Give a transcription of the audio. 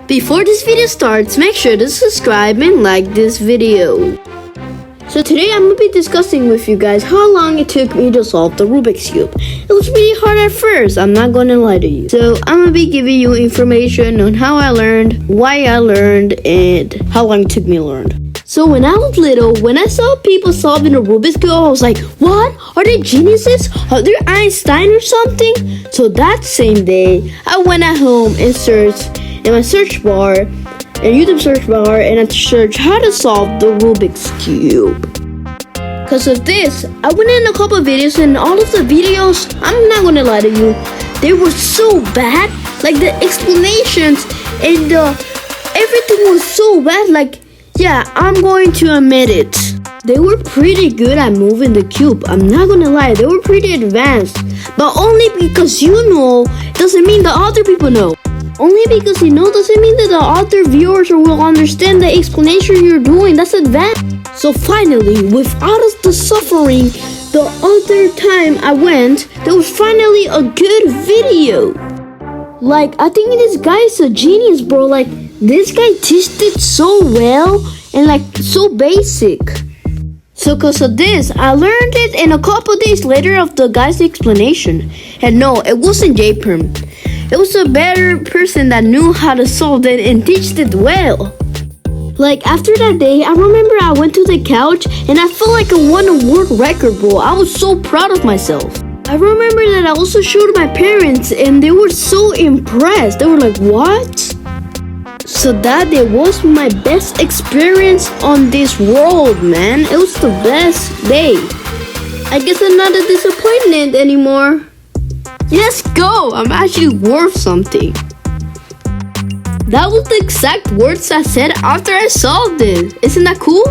Before this video starts, make sure to subscribe and like this video. So today I'm going to be discussing with you guys how long it took me to solve the Rubik's Cube. It was really hard at first, I'm not going to lie to you. So I'm going to be giving you information on how I learned, why I learned, and how long it took me to learn. So when I was little, when I saw people solving the Rubik's Cube, I was like, what? Are they geniuses? Are they Einstein or something? So that same day, I went at home and searched in my search bar, in YouTube search bar, and I searched how to solve the Rubik's Cube. Because of this, I went in a couple of videos, and all of the videos, I'm not gonna lie to you, they were so bad. Like the explanations and everything was so bad. Like, yeah, I'm going to admit it. They were pretty good at moving the cube. I'm not gonna lie, they were pretty advanced. But only because you know doesn't mean the other people know. Only because you know doesn't mean that the other viewers will understand the explanation you're doing. That's advanced. So finally, without the suffering, the other time I went, there was finally a good video. Like, I think this guy's a genius, bro. Like, this guy teached it so well and like so basic. So because of this, I learned it in a couple days later of the guy's explanation. And no, it wasn't J-Perm. It was a better person that knew how to solve it and teach it well. Like, after that day, I remember I went to the couch and I felt like I won a world record, bro. I was so proud of myself. I remember that I also showed my parents and they were so impressed. They were like, what? So that day was my best experience on this world, man. It was the best day. I guess I'm not a disappointment anymore. Let's go! I'm actually worth something. That was the exact words I said after I solved it. Isn't that cool?